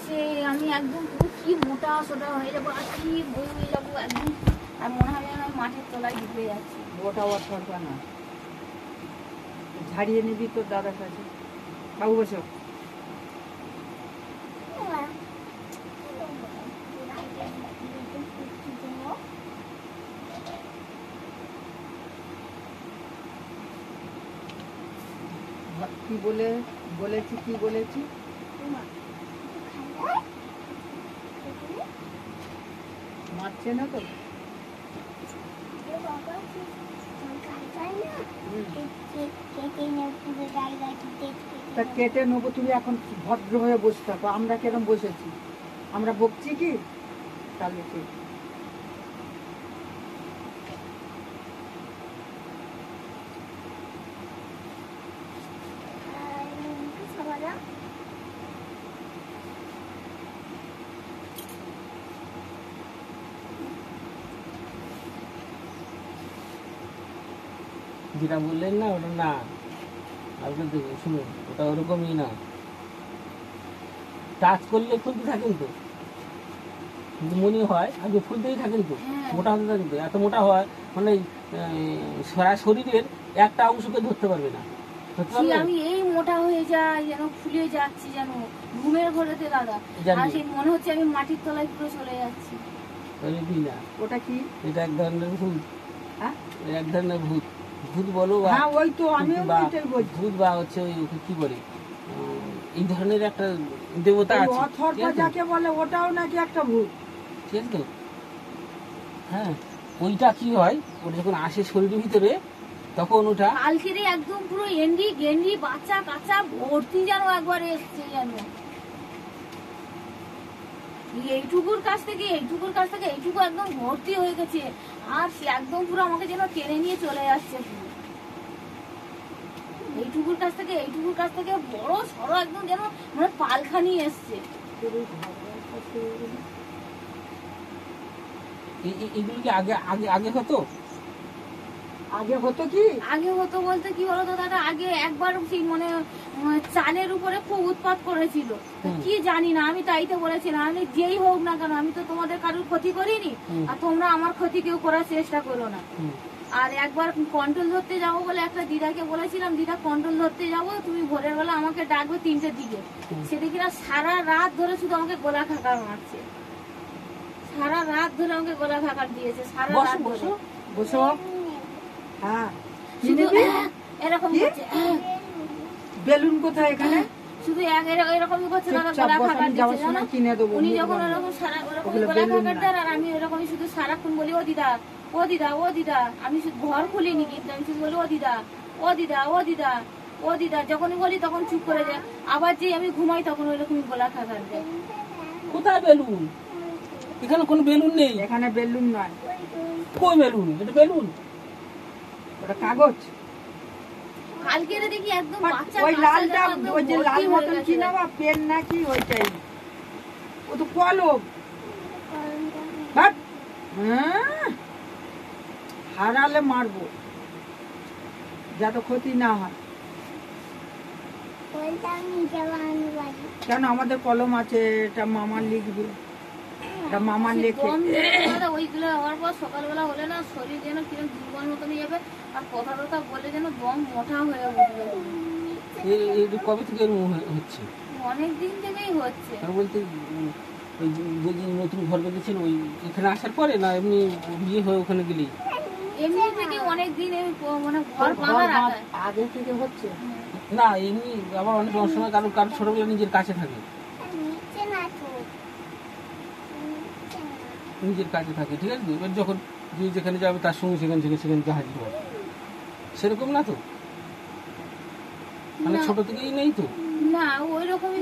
হচ্ছে আমি একদম পুরো কি মোটা সোটা হয়ে যাবো আর কি বই হয়ে যাবো একদম। আর মনে হয় যেন আমি মাঠের তলায় ঢুকে যাচ্ছি। ওটা ওর থাকবে না, ঝাড়িয়ে নিবি তোর দাদার কাছে। বাবু বসো। কি বলেছি কি বলেছি? মারছে না তো? তা কেটে নেবো, তুমি এখন ভদ্র হয়ে বসে থাকো। আমরা কেরম বসেছি, আমরা বকছি কি? তাহলে ঠিক। যেটা বললেন না ওটা না, শুনুন ওটা ওরকমই না। টাচ করলে ফুলতে থাকেন তো, কিন্তু মনে হয় আগে ফুলতেই থাকেন তো, মোটা হতে থাকেন তো। এত মোটা হয় মানে সারা শরীরের একটা অংশকে ধরতে পারবে না। আমি এই মোটা হয়ে যাই যেন ফুলে যাচ্ছি, যেন ঘুমের ঘরেতে দাদা। আর সেই মনে হচ্ছে আমি মাটির তলায় পুরো চলে যাচ্ছি। না ওটা কি? এটা এক ধরনের ভূত। হ্যাঁ, এক ধরনের ভূত। ভূত বলো বা ওই তো আমি ভূত বা হচ্ছে ওই কি বলে এই ধরনের একটা দেবতা আছে যাকে বলে, ওটাও নাকি একটা ভূত। ঠিক আছে তো? হ্যাঁ, ওইটা কি হয়, ওটা যখন আসে শরীরের ভিতরে তখন ওটা কালকে একদম পুরো এন্ডি গেন্ডি বাচ্চা কাচ্চা ভর্তি যেন একবার এসছে, যেন এইটুকুর কাছ থেকে এইটুকু একদম ভর্তি হয়ে গেছে। আর সে একদম পুরো আমাকে যেন টেনে নিয়ে চলে যাচ্ছে। এইটুকুর কাছ থেকে বড় সড়ো একদম যেন মানে পালখানি এসছে। এগুলো কি আগে আগে আগে হতো? আগে হতো কি? আগে হতো বলতে কি বলতো দাদা, আগে একবার মানে চালের উপরে খুব উৎপাত করেছিল। কি জানি না, আমি তাইতে বলেছিলাম আমি যেই হোক না কেন আমি তো তোমাদের কারোর ক্ষতি করিনি, আর তোমরা আমার ক্ষতি কেউ করার চেষ্টা করো না। আর একবার কন্ট্রোল ধরতে যাবো বলে একটা দিদাকে বলেছিলাম, দিদা কন্ট্রোল ধরতে যাবো, তুমি ভোরের বেলা আমাকে ডাকবে 3টের দিকে। সেটা কিনা সারা রাত ধরে শুধু আমাকে গোলা খাকার মারছে, সারা রাত ধরে আমাকে গোলা খাকার দিয়েছে, সারা রাত ধরে। বসো। হ্যাঁ, শুধু এরকম করছে। বেলুন কোথায় এখানে? শুধু এরকমই করছে দাদা, গলা খাকার দিচ্ছে জানো। উনি যখন এরকম সারা গলা খাকার দেন, আর আমি এরকমই শুধু সারাক্ষণ বলি ও দিদা ও দিদা ও দিদা। আমি শুধু ঘর খুলিনি কিন্তু আমি শুধু বলি ও দিদা ও দিদা ও দিদা ও দিদা। যখনই বলি তখন চুপ করে যায়, আবার যেই আমি ঘুমাই তখন ওইরকমই গলা খাকার দেয়। কোথায় বেলুন? এখানে কোনো বেলুন নেই। এখানে বেলুন নয়। কই বেলুন? এটা বেলুন, ওটা কাগজ। কালকে দেখি একদম বাচ্চা ওই লালটা, ওই যে লাল মতন কি না বা পেন নাকি ওইটাই, ও তো কলম। হারালে মারবো, যাতে ক্ষতি না হয়। কেন? আমাদের কলম আছে, এটা মামার লিখবে, এটা মামার লেখে। ওইগুলো হওয়ার পর সকালবেলা হলে না শরীর যেন কিরকম দুর্বল মতন যাবে, আর কথা টথা বলে যেন দম মোটা হয়ে উঠবে। কবে থেকে হচ্ছে? অনেকদিন থেকেই হচ্ছে। বলতে ওই যে নতুন ঘর বেঁধেছিল ওই এখানে আসার পরে, না এমনি বিয়ে হয়ে ওখানে গেলেই? এমনি থেকে অনেকদিন মানে ঘর বাঁধার আগে থেকে হচ্ছে না, এমনি আবার অনেক সময় কারো ছোটবেলা নিজের কাছে থাকে, নিজের কাছে থাকে। ঠিক আছে, এবার যখন যে যেখানে যাবে তার সঙ্গে সেখানে হাজির হবে, সেরকম না তো? মানে ছোট থেকেই নেই তো? না ওই রকমই